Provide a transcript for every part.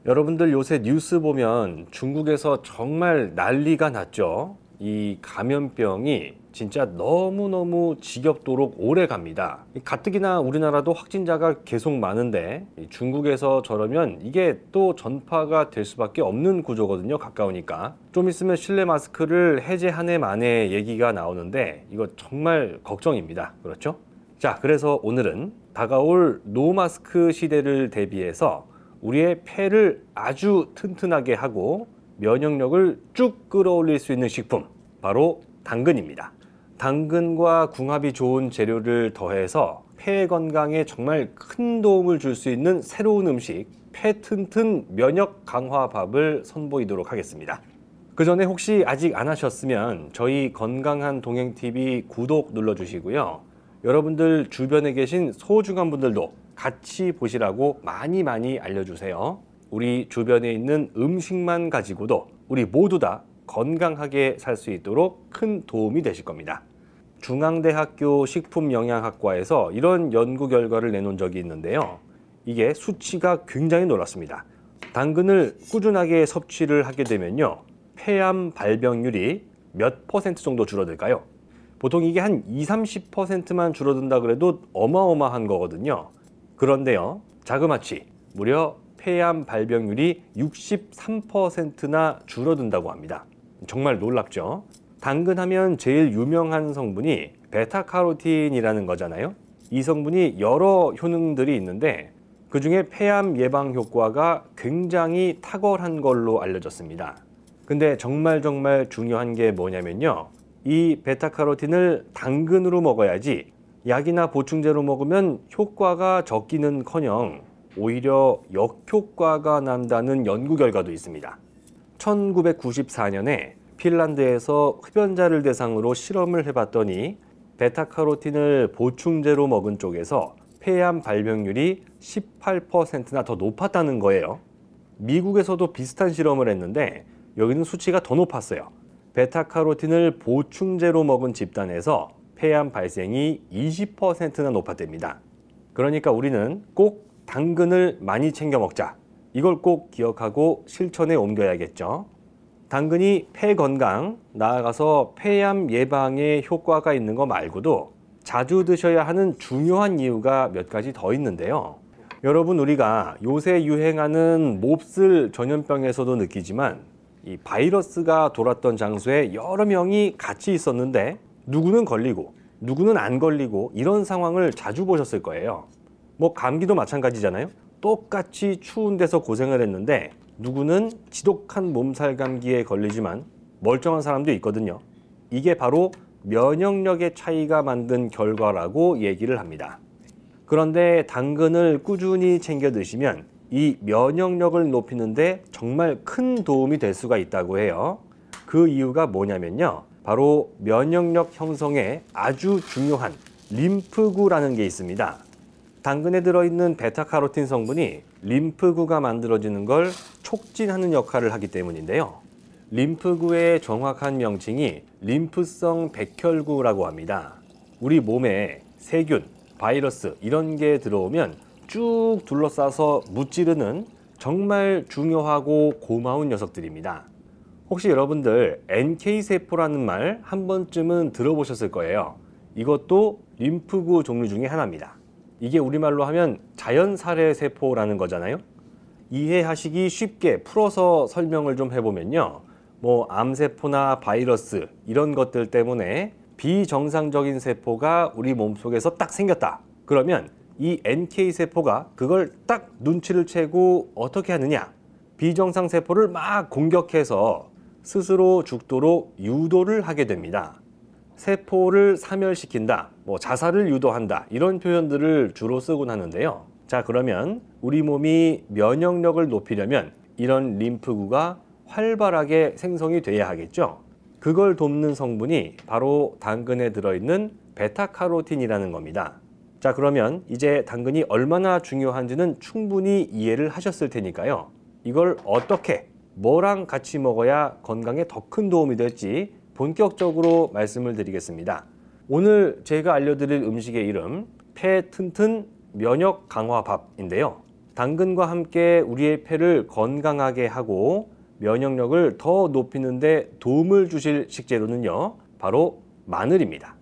여러분들 요새 뉴스 보면 중국에서 정말 난리가 났죠. 이 감염병이 진짜 너무너무 지겹도록 오래 갑니다. 가뜩이나 우리나라도 확진자가 계속 많은데 중국에서 저러면 이게 또 전파가 될 수밖에 없는 구조거든요. 가까우니까. 좀 있으면 실내 마스크를 해제 한 해 만에 얘기가 나오는데 이거 정말 걱정입니다. 그렇죠? 자, 그래서 오늘은 다가올 노마스크 시대를 대비해서 우리의 폐를 아주 튼튼하게 하고 면역력을 쭉 끌어올릴 수 있는 식품, 바로 당근입니다. 당근과 궁합이 좋은 재료를 더해서 폐 건강에 정말 큰 도움을 줄 수 있는 새로운 음식, 폐 튼튼 면역 강화 밥을 선보이도록 하겠습니다. 그 전에 혹시 아직 안 하셨으면 저희 건강한 동행TV 구독 눌러주시고요. 여러분들 주변에 계신 소중한 분들도 같이 보시라고 많이 알려주세요. 우리 주변에 있는 음식만 가지고도 우리 모두 다 건강하게 살 수 있도록 큰 도움이 되실 겁니다. 중앙대학교 식품영양학과에서 이런 연구 결과를 내놓은 적이 있는데요. 이게 수치가 굉장히 놀랐습니다. 당근을 꾸준하게 섭취를 하게 되면요, 폐암 발병률이 몇 퍼센트 정도 줄어들까요? 보통 이게 한 20~30%만 줄어든다 그래도 어마어마한 거거든요. 그런데요, 자그마치 무려 폐암 발병률이 63%나 줄어든다고 합니다. 정말 놀랍죠? 당근하면 제일 유명한 성분이 베타카로틴이라는 거잖아요. 이 성분이 여러 효능들이 있는데 그 중에 폐암 예방 효과가 굉장히 탁월한 걸로 알려졌습니다. 근데 정말 중요한 게 뭐냐면요, 이 베타카로틴을 당근으로 먹어야지 약이나 보충제로 먹으면 효과가 적기는커녕 오히려 역효과가 난다는 연구 결과도 있습니다. 1994년에 핀란드에서 흡연자를 대상으로 실험을 해봤더니 베타카로틴을 보충제로 먹은 쪽에서 폐암 발병률이 18%나 더 높았다는 거예요. 미국에서도 비슷한 실험을 했는데 여기는 수치가 더 높았어요. 베타카로틴을 보충제로 먹은 집단에서 폐암 발생이 20%나 높았답니다. 그러니까 우리는 꼭 당근을 많이 챙겨 먹자. 이걸 꼭 기억하고 실천에 옮겨야겠죠. 당근이 폐 건강, 나아가서 폐암 예방에 효과가 있는 거 말고도 자주 드셔야 하는 중요한 이유가 몇 가지 더 있는데요. 여러분, 우리가 요새 유행하는 몹쓸 전염병에서도 느끼지만 이 바이러스가 돌았던 장소에 여러 명이 같이 있었는데 누구는 걸리고 누구는 안 걸리고 이런 상황을 자주 보셨을 거예요. 뭐 감기도 마찬가지잖아요. 똑같이 추운 데서 고생을 했는데 누구는 지독한 몸살 감기에 걸리지만 멀쩡한 사람도 있거든요. 이게 바로 면역력의 차이가 만든 결과라고 얘기를 합니다. 그런데 당근을 꾸준히 챙겨 드시면 이 면역력을 높이는데 정말 큰 도움이 될 수가 있다고 해요. 그 이유가 뭐냐면요, 바로 면역력 형성에 아주 중요한 림프구라는 게 있습니다. 당근에 들어있는 베타카로틴 성분이 림프구가 만들어지는 걸 촉진하는 역할을 하기 때문인데요. 림프구의 정확한 명칭이 림프성 백혈구라고 합니다. 우리 몸에 세균, 바이러스 이런 게 들어오면 쭉 둘러싸서 무찌르는 정말 중요하고 고마운 녀석들입니다. 혹시 여러분들 NK세포라는 말 한 번쯤은 들어보셨을 거예요. 이것도 림프구 종류 중에 하나입니다. 이게 우리말로 하면 자연살해세포라는 거잖아요. 이해하시기 쉽게 풀어서 설명을 좀 해보면요, 뭐 암세포나 바이러스 이런 것들 때문에 비정상적인 세포가 우리 몸속에서 딱 생겼다. 그러면 이 NK세포가 그걸 딱 눈치를 채고 어떻게 하느냐, 비정상 세포를 막 공격해서 스스로 죽도록 유도를 하게 됩니다. 세포를 사멸시킨다, 뭐 자살을 유도한다, 이런 표현들을 주로 쓰곤 하는데요. 자, 그러면 우리 몸이 면역력을 높이려면 이런 림프구가 활발하게 생성이 돼야 하겠죠. 그걸 돕는 성분이 바로 당근에 들어있는 베타카로틴이라는 겁니다. 자, 그러면 이제 당근이 얼마나 중요한지는 충분히 이해를 하셨을 테니까요. 이걸 어떻게, 뭐랑 같이 먹어야 건강에 더 큰 도움이 될지 본격적으로 말씀을 드리겠습니다. 오늘 제가 알려드릴 음식의 이름, 폐 튼튼 면역 강화 밥인데요. 당근과 함께 우리의 폐를 건강하게 하고 면역력을 더 높이는 데 도움을 주실 식재료는요, 바로 마늘입니다.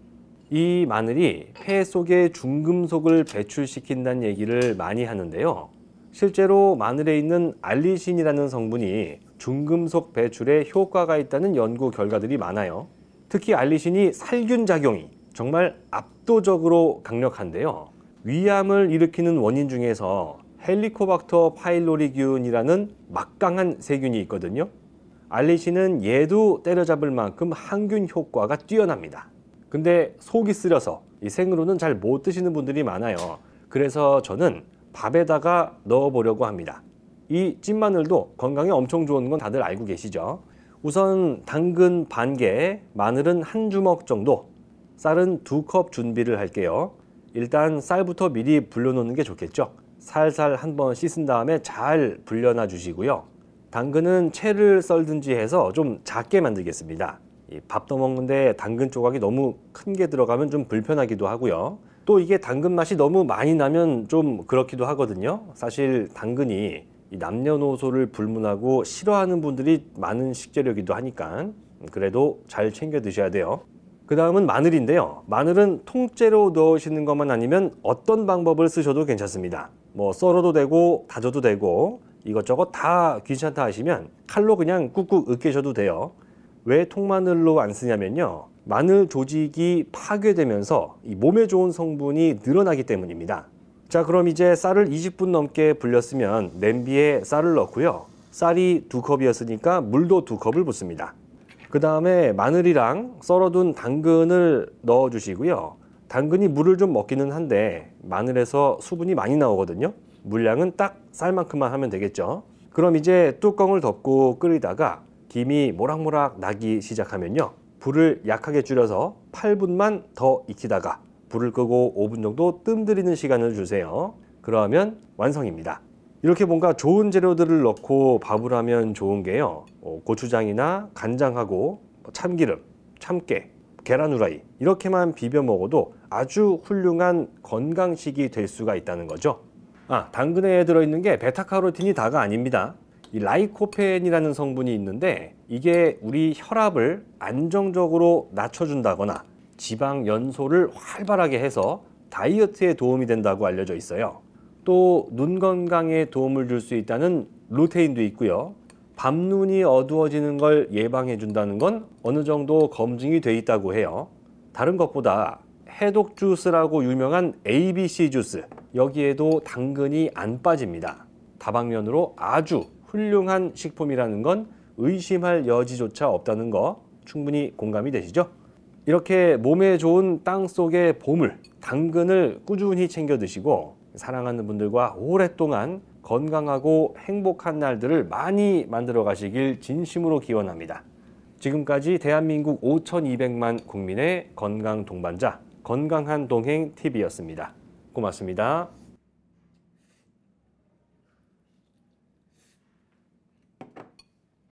이 마늘이 폐 속에 중금속을 배출시킨다는 얘기를 많이 하는데요. 실제로 마늘에 있는 알리신이라는 성분이 중금속 배출에 효과가 있다는 연구 결과들이 많아요. 특히 알리신이 살균 작용이 정말 압도적으로 강력한데요. 위암을 일으키는 원인 중에서 헬리코박터 파일로리균이라는 막강한 세균이 있거든요. 알리신은 얘도 때려잡을 만큼 항균 효과가 뛰어납니다. 근데 속이 쓰려서 이 생으로는 잘 못 드시는 분들이 많아요. 그래서 저는 밥에다가 넣어보려고 합니다. 이 찐마늘도 건강에 엄청 좋은 건 다들 알고 계시죠? 우선 당근 반 개, 마늘은 한 주먹 정도, 쌀은 2컵 준비를 할게요. 일단 쌀부터 미리 불려놓는 게 좋겠죠? 살살 한번 씻은 다음에 잘 불려놔 주시고요. 당근은 채를 썰든지 해서 좀 작게 만들겠습니다. 밥 떠먹는데 당근 조각이 너무 큰 게 들어가면 좀 불편하기도 하고요. 또 이게 당근 맛이 너무 많이 나면 좀 그렇기도 하거든요. 사실 당근이 이 남녀노소를 불문하고 싫어하는 분들이 많은 식재료이기도 하니까 그래도 잘 챙겨 드셔야 돼요. 그 다음은 마늘인데요. 마늘은 통째로 넣으시는 것만 아니면 어떤 방법을 쓰셔도 괜찮습니다. 뭐 썰어도 되고 다져도 되고 이것저것 다 귀찮다 하시면 칼로 그냥 꾹꾹 으깨셔도 돼요. 왜 통마늘로 안 쓰냐면요, 마늘 조직이 파괴되면서 이 몸에 좋은 성분이 늘어나기 때문입니다. 자, 그럼 이제 쌀을 20분 넘게 불렸으면 냄비에 쌀을 넣고요. 쌀이 2컵이었으니까 물도 2컵을 붓습니다. 그 다음에 마늘이랑 썰어둔 당근을 넣어 주시고요. 당근이 물을 좀 먹기는 한데 마늘에서 수분이 많이 나오거든요. 물량은 딱 쌀만큼만 하면 되겠죠. 그럼 이제 뚜껑을 덮고 끓이다가 김이 모락모락 나기 시작하면요, 불을 약하게 줄여서 8분만 더 익히다가 불을 끄고 5분 정도 뜸 들이는 시간을 주세요. 그러면 완성입니다. 이렇게 뭔가 좋은 재료들을 넣고 밥을 하면 좋은 게요, 고추장이나 간장하고 참기름, 참깨, 계란 후라이 이렇게만 비벼 먹어도 아주 훌륭한 건강식이 될 수가 있다는 거죠. 당근에 들어있는 게 베타카로틴이 다가 아닙니다. 이 라이코펜이라는 성분이 있는데 이게 우리 혈압을 안정적으로 낮춰준다거나 지방 연소를 활발하게 해서 다이어트에 도움이 된다고 알려져 있어요. 또 눈 건강에 도움을 줄 수 있다는 루테인도 있고요. 밤눈이 어두워지는 걸 예방해 준다는 건 어느 정도 검증이 돼 있다고 해요. 다른 것보다 해독 주스라고 유명한 ABC 주스, 여기에도 당근이 안 빠집니다. 다방면으로 아주 훌륭한 식품이라는 건 의심할 여지조차 없다는 거 충분히 공감이 되시죠? 이렇게 몸에 좋은 땅속의 보물, 당근을 꾸준히 챙겨 드시고 사랑하는 분들과 오랫동안 건강하고 행복한 날들을 많이 만들어 가시길 진심으로 기원합니다. 지금까지 대한민국 5,200만 국민의 건강 동반자, 건강한 동행 TV였습니다. 고맙습니다.